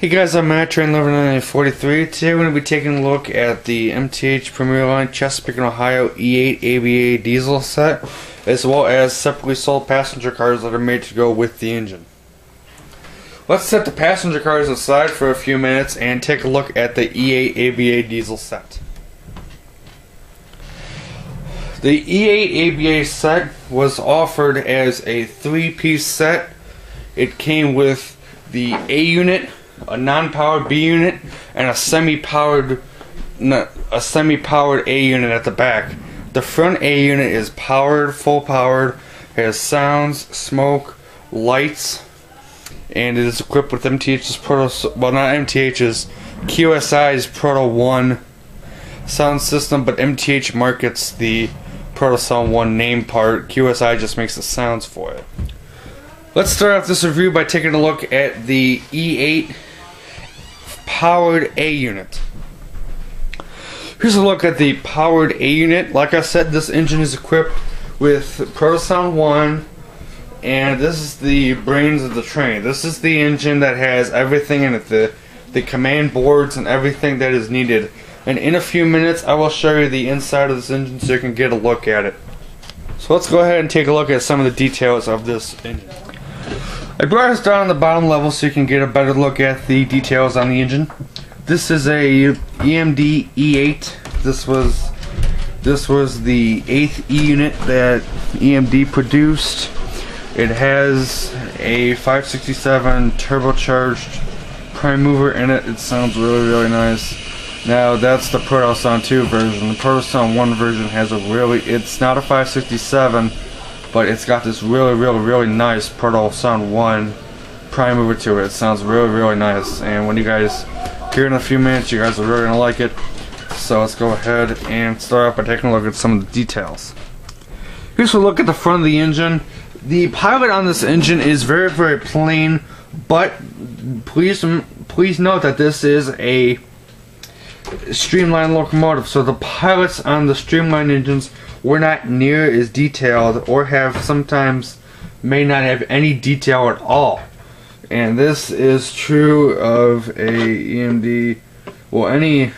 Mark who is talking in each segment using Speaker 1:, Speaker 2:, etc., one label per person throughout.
Speaker 1: Hey guys, I'm Matt, train level 943. Today we're going to be taking a look at the MTH Premier Chesapeake Ohio E-8 ABA diesel set, as well as separately sold passenger cars that are made to go with the engine. Let's set the passenger cars aside for a few minutes and take a look at the E-8 ABA diesel set. The E-8 ABA set was offered as a 3-piece set. It came with the A unit, a non-powered B unit, and a semi-powered A unit at the back. The front A unit is powered, full powered, has sounds, smoke, lights, and it is equipped with MTH's QSI's Proto 1 sound system, but MTH markets the Proto Sound 1 name part. QSI just makes the sounds for it. Let's start off this review by taking a look at the E-8 powered A unit. Here's a look at the powered A unit. Like I said, this engine is equipped with Proto Sound 1, and this is the brains of the train. This is the engine that has everything in it, the command boards and everything that is needed. And in a few minutes I will show you the inside of this engine so you can get a look at it. So let's go ahead and take a look at some of the details of this engine. I brought us down on the bottom level so you can get a better look at the details on the engine. This is a EMD E-8. This was the 8th E unit that EMD produced. It has a 567 turbocharged prime mover in it. It sounds really nice. Now that's the Proto Sound 2 version. The Proto Sound 1 version has it's not a 567, but it's got this really nice Proto Sound 1 prime mover to it. It sounds really nice, and when you guys hear it in a few minutes, you guys are really gonna like it. So let's go ahead and start off by taking a look at some of the details. Here's a look at the front of the engine. The pilot on this engine is very plain, but please note that this is a streamlined locomotive, so the pilots on the streamlined engines were not near as detailed, or may not have any detail at all. And this is true of a EMD, well, any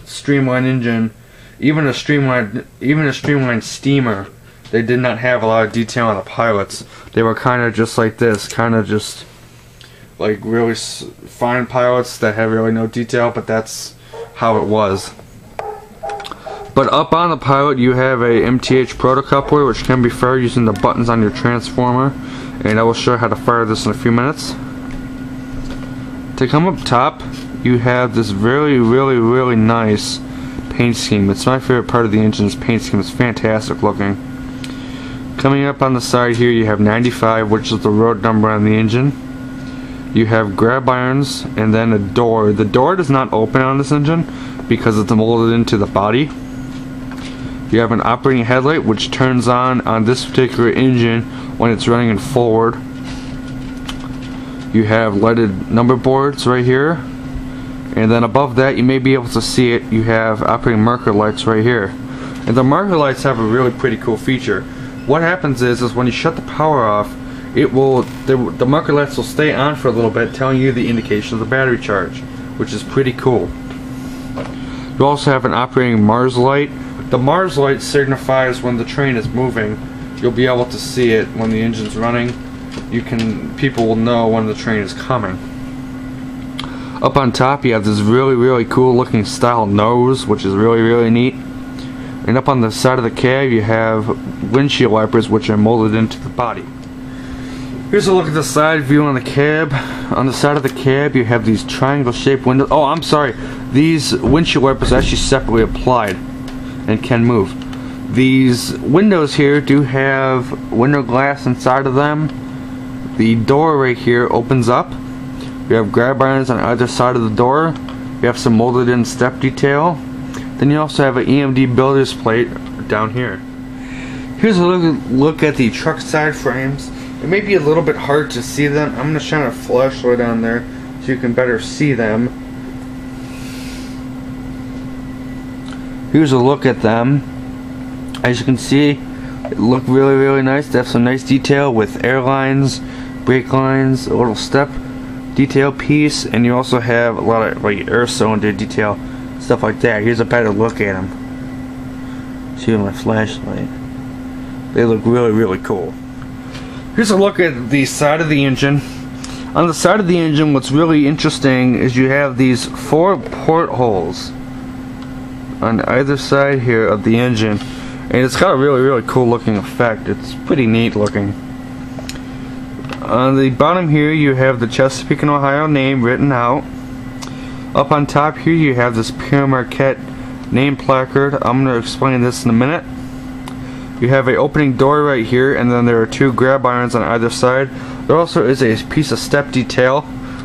Speaker 1: streamlined engine, even a streamlined steamer. They did not have a lot of detail on the pilots. They were kind of just like this, kind of just like really fine pilots that have really no detail, but that's how it was. But up on the pilot you have a MTH proto coupler, which can be fired using the buttons on your transformer, and I will show you how to fire this in a few minutes. To come up top, you have this really nice paint scheme. It's my favorite part of the engine's paint scheme. It's fantastic looking. Coming up on the side here, you have 95, which is the road number on the engine. You have grab irons and then a door. The door does not open on this engine because it's molded into the body. You have an operating headlight, which turns on this particular engine when it's running in forward. You have lighted number boards right here, and then above that, you may be able to see it, you have operating marker lights right here. And the marker lights have a really pretty cool feature. What happens is when you shut the power off, the marker lights will stay on for a little bit, telling you the indication of the battery charge, which is pretty cool. You also have an operating Mars light. The Mars light signifies when the train is moving. You'll be able to see it when the engine's running. People will know when the train is coming. Up on top, you have this really cool looking style nose, which is really neat. And up on the side of the cab, you have windshield wipers, which are molded into the body. Here's a look at the side view on the cab. On the side of the cab, you have these triangle-shaped windows. Oh, I'm sorry. These windshield wipers are actually separately applied and can move. These windows here do have window glass inside of them. The door right here opens up. You have grab irons on either side of the door. You have some molded-in step detail. Then you also have an EMD builder's plate down here. Here's a look at the truck side frames. It may be a little bit hard to see them. I'm going to shine a flashlight on there so you can better see them. Here's a look at them. As you can see, they look really nice. They have some nice detail with airlines, brake lines, a little step detail piece, and you also have a lot of like air cylinder detail, stuff like that. Here's a better look at them. See with my flashlight. They look really cool. Here's a look at the side of the engine. On the side of the engine, what's really interesting is you have these 4 portholes on either side here of the engine, and it's got a really cool looking effect. It's pretty neat looking. On the bottom here you have the Chesapeake and Ohio name written out. Up on top here you have this Pere Marquette name placard. I'm going to explain this in a minute. You have an opening door right here, and then there are 2 grab irons on either side. There also is a piece of step detail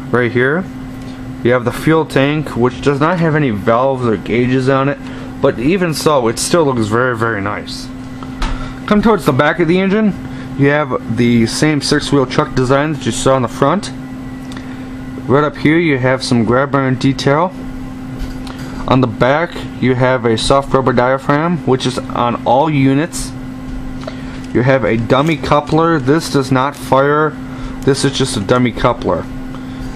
Speaker 1: right here. You have the fuel tank, which does not have any valves or gauges on it, but even so, it still looks very nice. Come towards the back of the engine, you have the same 6-wheel truck design that you saw in the front. Right up here you have some grab iron detail. On the back you have a soft rubber diaphragm, which is on all units. You have a dummy coupler. This does not fire. This is just a dummy coupler,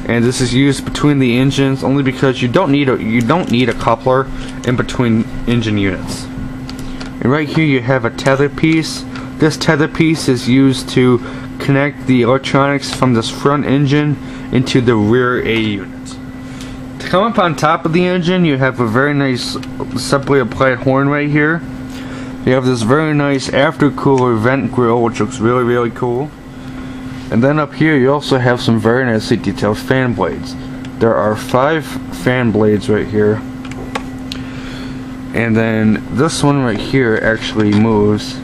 Speaker 1: and this is used between the engines only because you don't need a coupler in between engine units. And right here you have a tether piece. This tether piece is used to connect the electronics from this front engine into the rear A unit. To come up on top of the engine, you have a very nice separately applied horn right here. You have this very nice aftercooler vent grill, which looks really cool. And then up here you also have some very nicely detailed fan blades. There are 5 fan blades right here. And then this one right here actually moves.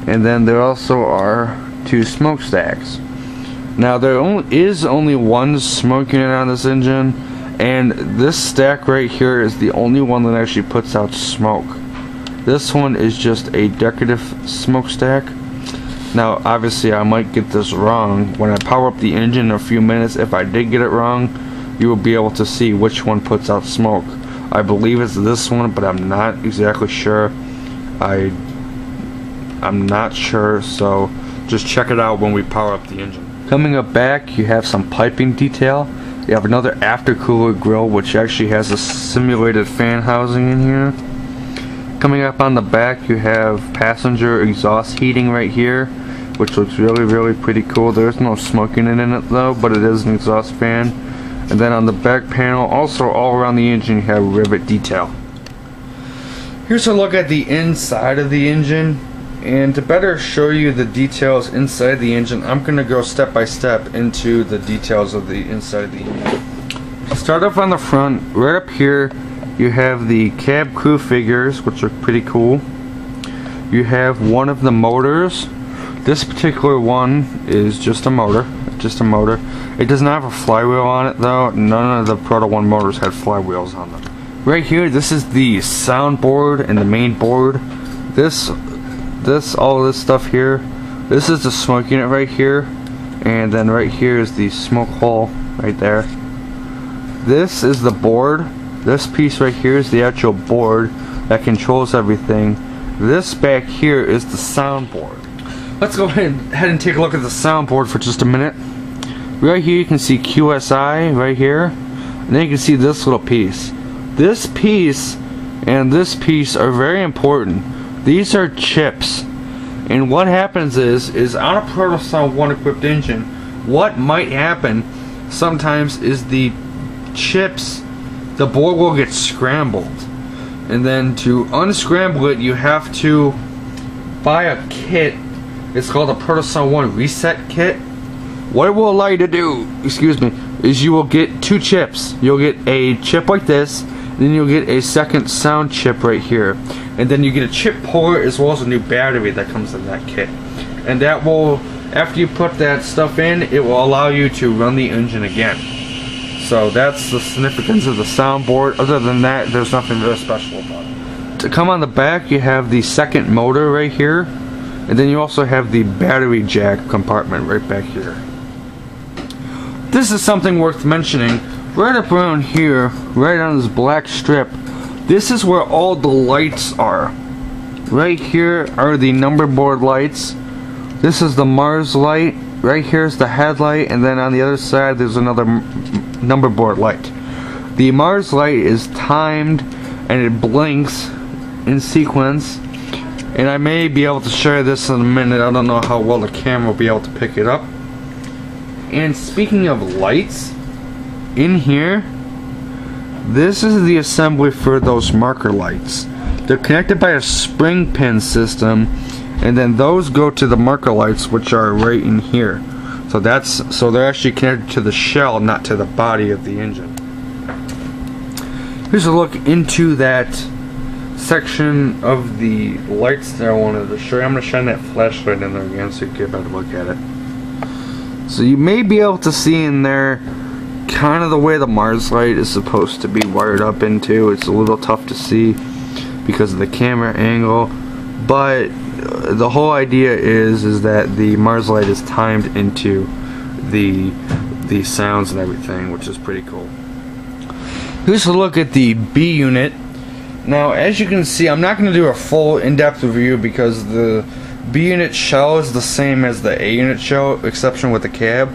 Speaker 1: And then there also are 2 smokestacks. Now there is only 1 smoke unit on this engine, and this stack right here is the only one that actually puts out smoke. This one is just a decorative smokestack. Now obviously I might get this wrong. When I power up the engine in a few minutes, if I did get it wrong, you will be able to see which one puts out smoke. I believe it's this one, but I'm not exactly sure. I'm not sure, so just check it out when we power up the engine. Coming up back, you have some piping detail. You have another aftercooler grill, which actually has a simulated fan housing in here. Coming up on the back, you have passenger exhaust heating right here, which looks really pretty cool. There's no smoke unit in it though, but it is an exhaust fan. And then on the back panel, also all around the engine, you have rivet detail. Here's a look at the inside of the engine. And to better show you the details inside the engine, I'm going to go step by step into the details of the inside of the engine. Start off on the front. Right up here you have the cab crew figures, which are pretty cool. You have one of the motors. This particular one is just a motor. It does not have a flywheel on it though. None of the Proto 1 motors had flywheels on them. Right here, this is the soundboard and the main board. All of this stuff here, this is the smoke unit right here, and then right here is the smoke hole right there. This is the board. This piece right here is the actual board that controls everything. This back here is the soundboard. Let's go ahead and take a look at the soundboard for just a minute. Right here you can see QSI right here, and then you can see this little piece. This piece and this piece are very important. These are chips, and what happens is on a Proto 1 equipped engine, what might happen sometimes is the chips, the board will get scrambled, and then to unscramble it you have to buy a kit. It's called a Proto 1 reset kit. What it will allow you to do, is you will get 2 chips. You'll get a chip like this, then you'll get a second sound chip right here, and then you get a chip puller as well as a new battery that comes in that kit. And that will, after you put that stuff in, it will allow you to run the engine again. So that's the significance of the soundboard. Other than that, there's nothing really special about it. To come on the back, you have the second motor right here, and then you also have the battery jack compartment right back here. This is something worth mentioning. Right up around here, right on this black strip, this is where all the lights are. Right here are the number board lights. This is the Mars light. Right here is the headlight, and then on the other side there's another number board light. The Mars light is timed and it blinks in sequence, and I may be able to share this in a minute. I don't know how well the camera will be able to pick it up. And speaking of lights, in here, this is the assembly for those marker lights. They're connected by a spring pin system, and then those go to the marker lights, which are right in here. So they're actually connected to the shell, not to the body of the engine. Here's a look into that section of the lights that I wanted to show you. I'm going to shine that flashlight in there again so you can get a better look at it. So you may be able to see in there kind of the way the Mars light is supposed to be wired up into. It's a little tough to see because of the camera angle, but the whole idea is that the Mars light is timed into the sounds and everything, which is pretty cool. Here's a look at the B unit. Now, as you can see, I'm not going to do a full in-depth review because the B unit shell is the same as the A unit shell, exception with the cab.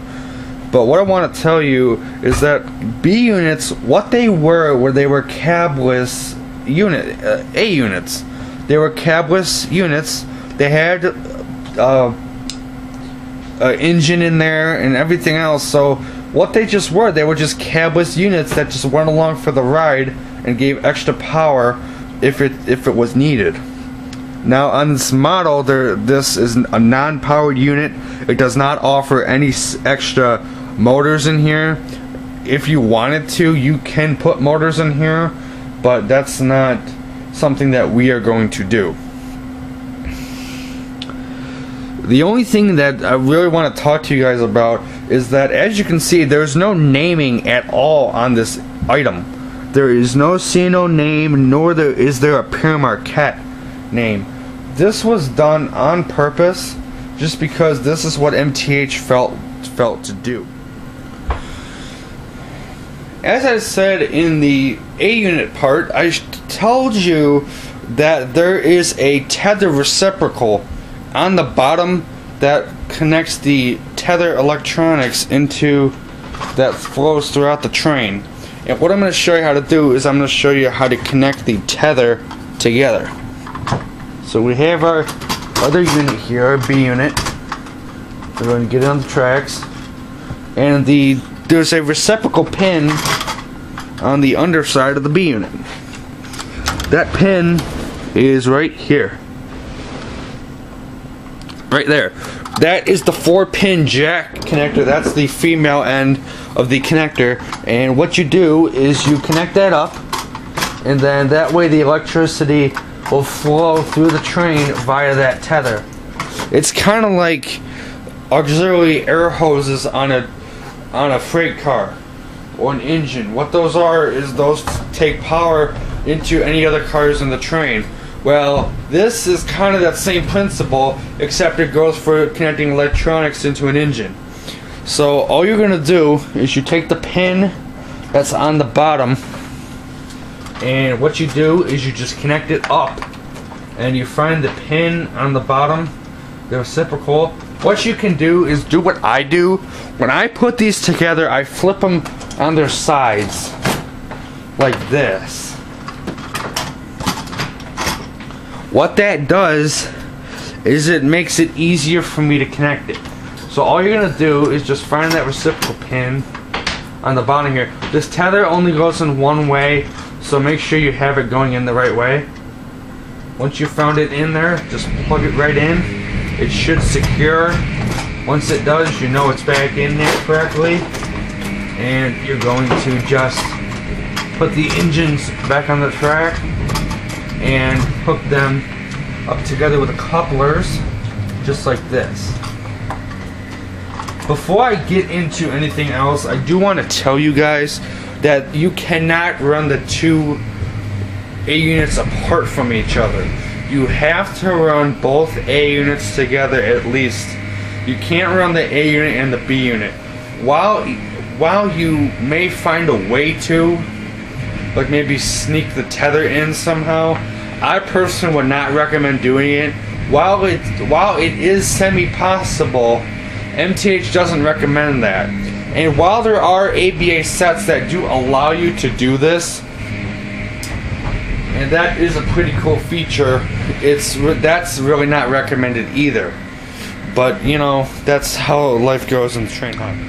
Speaker 1: But what I want to tell you is that B units, what they were they were cabless A units. They were cabless units. They had an engine in there and everything else. So what they were just cabless units that just went along for the ride and gave extra power if it was needed. Now on this model, this is a non-powered unit. It does not offer any extra motors in here. If you wanted to, you can put motors in here, but that's not something that we are going to do. The only thing that I really want to talk to you guys about is that, as you can see, there's no naming at all on this item. There is no C&O name, nor is there a Pere Marquette name. This was done on purpose, just because this is what MTH felt to do. As I said in the A unit part, I told you that there is a tether reciprocal on the bottom that connects the tether electronics into that flows throughout the train. And what I'm going to show you how to do is I'm going to show you how to connect the tether together. So we have our other unit here, our B unit. We're going to get it on the tracks, and there's a reciprocal pin on the underside of the B unit. That pin is right here. Right there. That is the 4-pin jack connector. That's the female end of the connector. And what you do is you connect that up, and then that way the electricity will flow through the train via that tether. It's kind of like auxiliary air hoses on a freight car or an engine. What those are is those take power into any other cars in the train. Well, this is kind of that same principle, except it goes for connecting electronics into an engine. So all you're going to do is you take the pin that's on the bottom, and what you do is you just connect it up, and you find the pin on the bottom, the reciprocal. What you can do is do what I do. When I put these together, I flip them on their sides like this. What that does is it makes it easier for me to connect it. So all you're going to do is just find that reciprocal pin on the bottom here. This tether only goes in one way, so make sure you have it going in the right way. Once you found it in there, just plug it right in. It should secure. Once it does, you know it's back in there correctly. And you're going to just put the engines back on the track and hook them up together with the couplers, just like this. Before I get into anything else, I do want to tell you guys that you cannot run the two A units apart from each other. You have to run both A units together at least. You can't run the A unit and the B unit. While you may find a way to, like maybe sneak the tether in somehow, I personally would not recommend doing it. while it is semi-possible, MTH doesn't recommend that. And while there are ABA sets that do allow you to do this, and that is a pretty cool feature, that's really not recommended either. But you know, that's how life goes in the train hunt.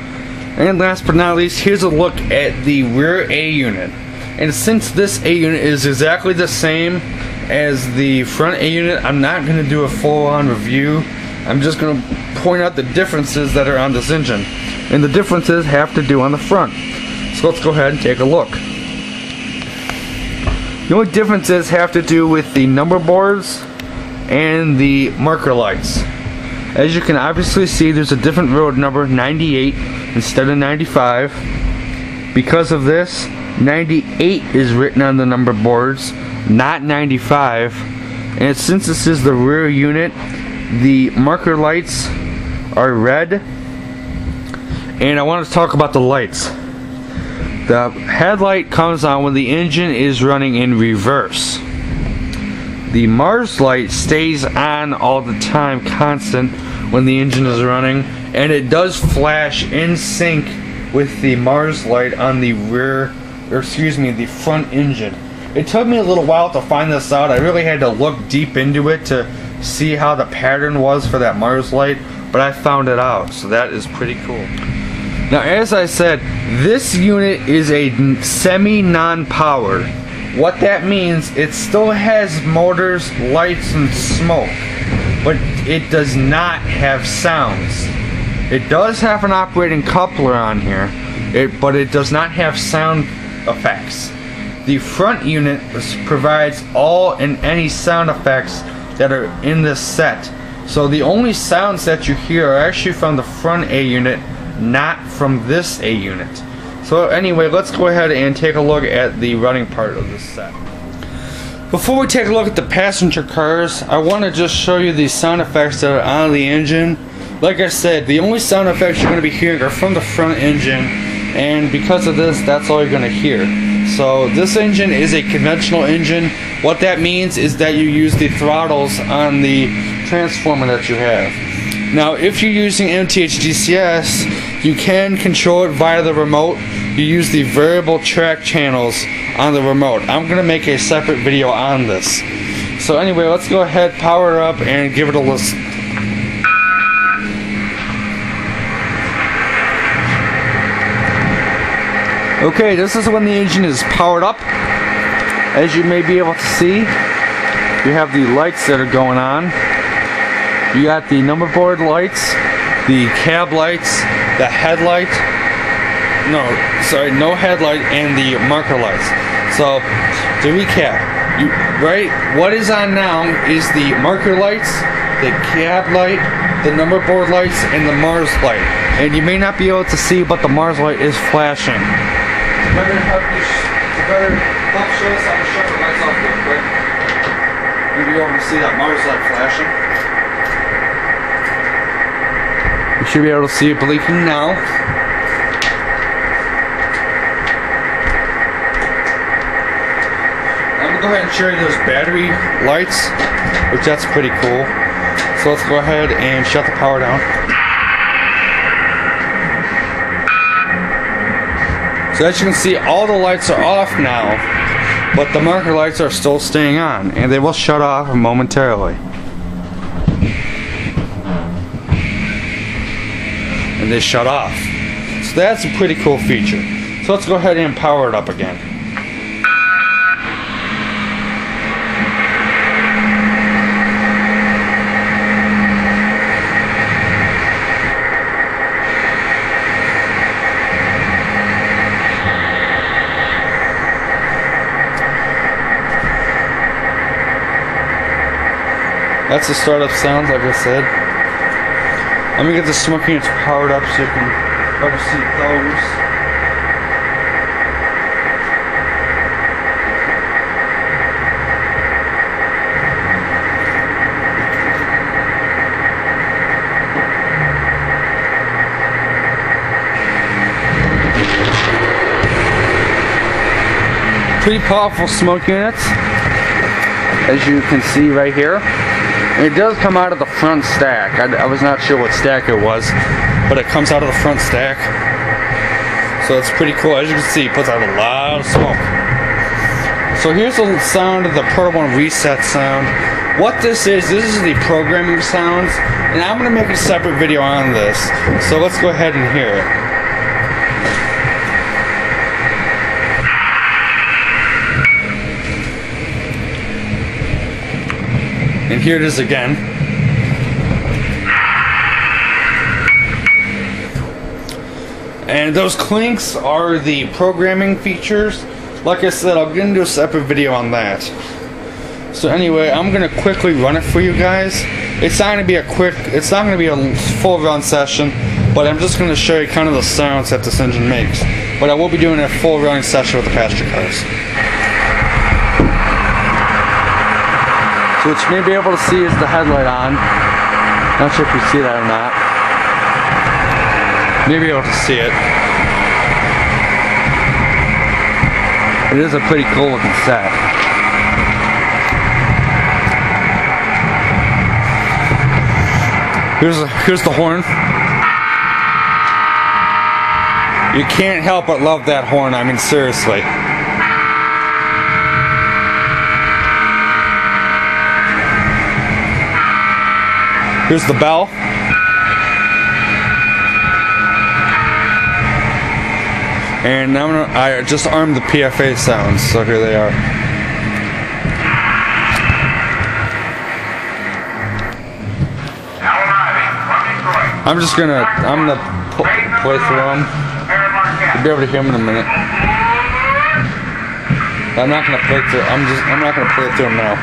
Speaker 1: And last but not least, here's a look at the rear A unit. And since this A unit is exactly the same as the front A unit, I'm not going to do a full-on review. I'm just going to point out the differences that are on this engine. And the differences have to do on the front. So let's go ahead and take a look. The only differences have to do with the number boards and the marker lights. As you can obviously see, there's a different road number, 98 instead of 95. Because of this, 98 is written on the number boards, not 95. And since this is the rear unit, the marker lights are red. And I want to talk about the lights. The headlight comes on when the engine is running in reverse. The Mars light stays on all the time, constant, when the engine is running, and it does flash in sync with the Mars light on the the front engine. It took me a little while to find this out. I really had to look deep into it to see how the pattern was for that Mars light, but I found it out, so that is pretty cool. Now, as I said, this unit is a semi-non-powered. What that means, it still has motors, lights, and smoke, but it does not have sounds. It does have an operating coupler on here, but it does not have sound effects. The front unit provides all and any sound effects that are in this set. So the only sounds that you hear are actually from the front A unit, not from this A unit. So anyway, let's go ahead and take a look at the running part of this set. Before we take a look at the passenger cars, I want to just show you the sound effects that are on the engine. Like I said, the only sound effects you're going to be hearing are from the front engine, and because of this, that's all you're going to hear. So this engine is a conventional engine. What that means is that you use the throttles on the transformer that you have. Now, if you're using MTH DCS, you can control it via the remote. You use the variable track channels on the remote. I'm going to make a separate video on this. So anyway, let's go ahead, power it up, and give it a listen. Okay, this is when the engine is powered up. As you may be able to see, you have the lights that are going on. You got the number board lights, the cab lights, the headlight, no headlight, and the marker lights. So, to recap, what is on now is the marker lights, the cab light, the number board lights, and the Mars light. And you may not be able to see, but the Mars light is flashing. Better help show us how to shut the lights off real quick. You'll be able to see that Mars light flashing. You should be able to see it blinking now. I'm going to go ahead and show you those battery lights, which that's pretty cool. So let's go ahead and shut the power down. So as you can see, all the lights are off now, but the marker lights are still staying on, and they will shut off momentarily. And they shut off. So that's a pretty cool feature. So let's go ahead and power it up again. That's the startup sounds, like I said. Let me get the smoke units powered up so you can better see those. Pretty powerful smoke units, as you can see right here. It does come out of the front stack. I was not sure what stack it was, but it comes out of the front stack. So it's pretty cool. As you can see, it puts out a lot of smoke. So here's the sound of the Proto 1 reset sound. What this is the programming sounds, and I'm going to make a separate video on this. So let's go ahead and hear it. And here it is again. And those clinks are the programming features. Like I said, I'll get into a separate video on that. So anyway, I'm gonna quickly run it for you guys. It's not gonna be a full run session, but I'm just gonna show you kind of the sounds that this engine makes. But I will be doing a full running session with the passenger cars. So what you may be able to see is the headlight on. Not sure if you see that or not. Maybe able to see it. It is a pretty cool looking set. Here's the horn. You can't help but love that horn. I mean, seriously. Here's the bell. And I just armed the PFA sounds, so here they are. I'm gonna play through them. You'll be able to hear them in a minute. I'm not gonna play through. I'm not gonna play through them now.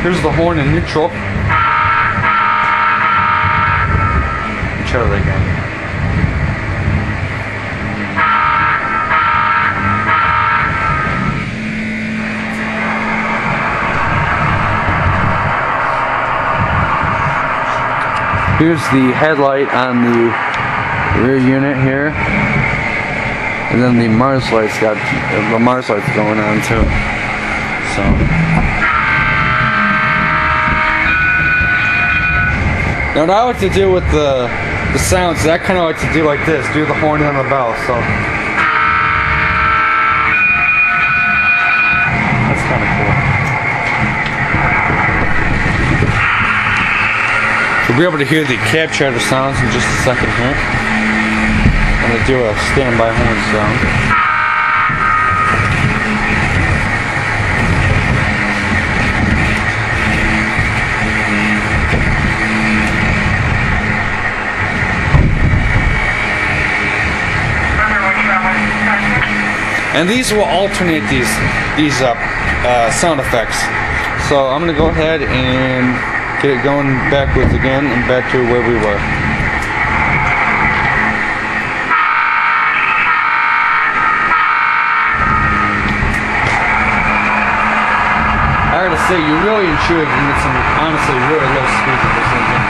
Speaker 1: Here's the horn in neutral. Try that again. Here's the headlight on the rear unit here, and then the Mars lights going on too. So. Now what I like to do with the sounds, I kind of like to do like this, do the horn and the bell, so that's kind of cool. You'll be able to hear the cab chatter sounds in just a second here. I'm going to do a standby horn sound. And these will alternate these sound effects. So I'm going to go ahead and get it going backwards again and back to where we were. I gotta say, you really and truly can get some honestly really low speeds with this engine.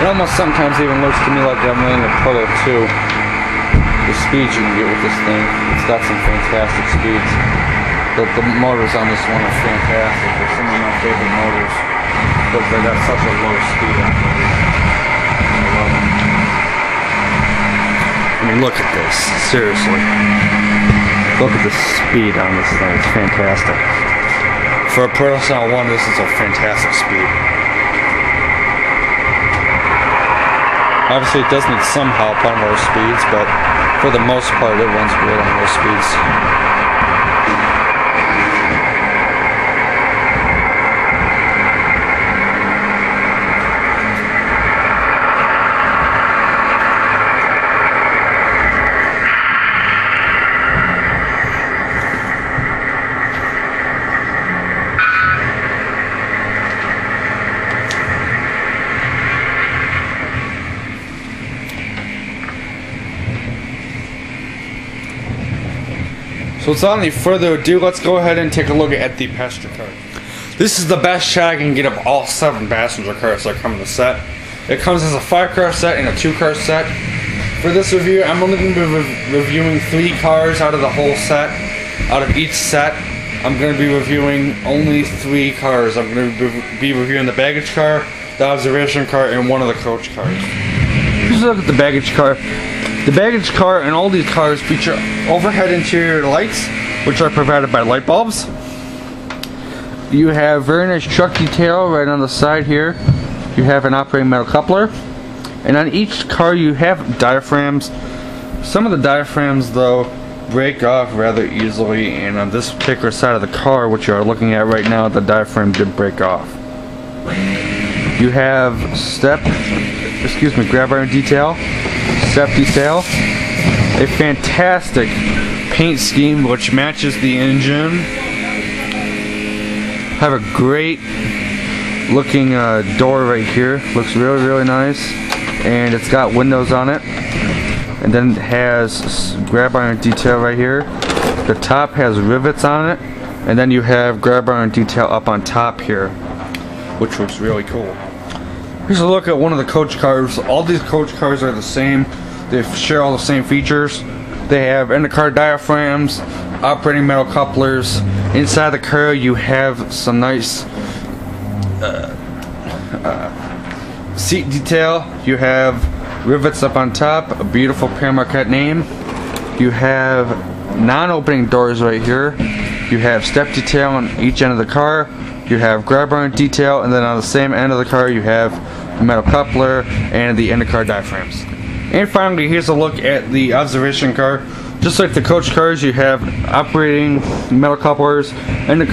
Speaker 1: It almost sometimes even looks to me like I'm running a Proto 2. The speeds you can get with this thing, it's got some fantastic speeds. The motors on this one are fantastic. They're some of my favorite motors because they got such a low speed on them. I love them. I mean, look at this. Seriously. Look at the speed on this thing. It's fantastic. For a Proto 1, this is a fantastic speed. Obviously, it does need some help on low speeds, but for the most part, it runs great on low speeds. So So without any further ado, let's go ahead and take a look at the passenger car. This is the best shot I can get of all 7 passenger cars that come in the set. It comes as a 5-car set and a 2-car set. For this review, I'm only going to be reviewing 3 cars out of the whole set. Out of each set, I'm going to be reviewing only 3 cars. I'm going to be reviewing the baggage car, the observation car, and one of the coach cars. Let's look at the baggage car. The baggage car and all these cars feature overhead interior lights, which are provided by light bulbs. You have very nice truck detail right on the side here. You have an operating metal coupler, and on each car you have diaphragms. Some of the diaphragms though break off rather easily, and on this particular side of the car, which you are looking at right now, the diaphragm did break off. You have grab iron detail, step detail, a fantastic paint scheme which matches the engine. Have a great looking door right here, looks really nice, and it's got windows on it, and then it has grab iron detail right here. The top has rivets on it, and then you have grab iron detail up on top here, which looks really cool. Here's a look at one of the coach cars. All these coach cars are the same. They share all the same features. They have end-of-car diaphragms, operating metal couplers. Inside the car you have some nice seat detail. You have rivets up on top, a beautiful Pere Marquette name. You have non-opening doors right here. You have step detail on each end of the car. You have grab iron detail, and then on the same end of the car you have a metal coupler and the end-of-car diaphragms. And finally, here's a look at the observation car. Just like the coach cars, you have operating metal couplers and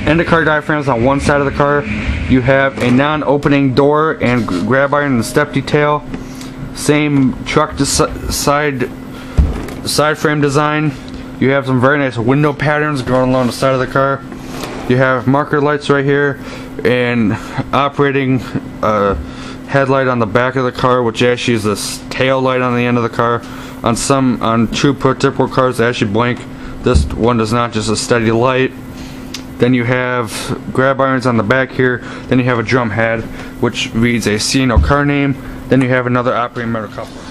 Speaker 1: end-of-car diaphragms on one side of the car. You have a non-opening door and grab iron and step detail. Same truck side frame design. You have some very nice window patterns going along the side of the car. You have marker lights right here and operating headlight on the back of the car, which actually is a tail light on the end of the car. On true prototypical cars they actually blink. This one does not, just a steady light. Then you have grab irons on the back here. Then you have a drum head, which reads a C&O car name. Then you have another operating metal coupler.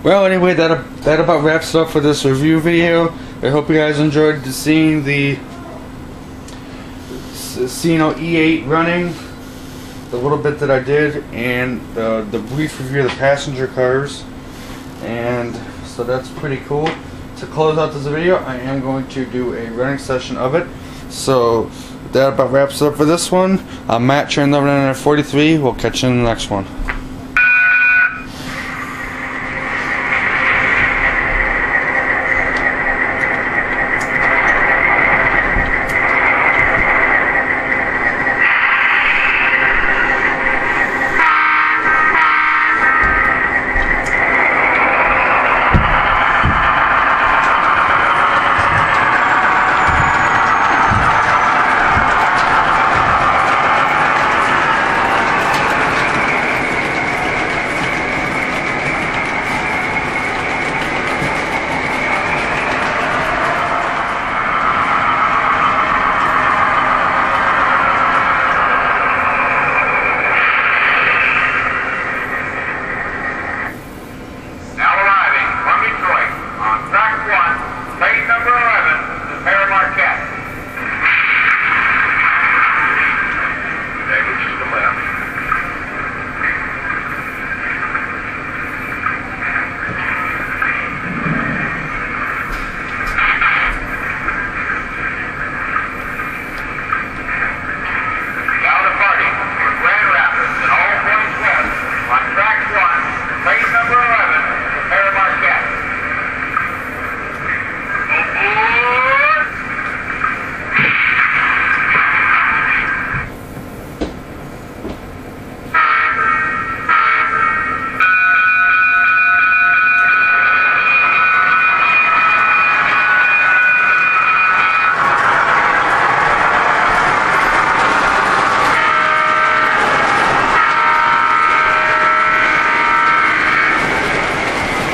Speaker 1: Well, anyway, that about wraps it up for this review video. I hope you guys enjoyed seeing the C&O E-8 running, the little bit that I did, and the brief review of the passenger cars. And so that's pretty cool. To close out this video, I am going to do a running session of it. So that about wraps it up for this one. I'm Matt, Train 1143. We'll catch you in the next one.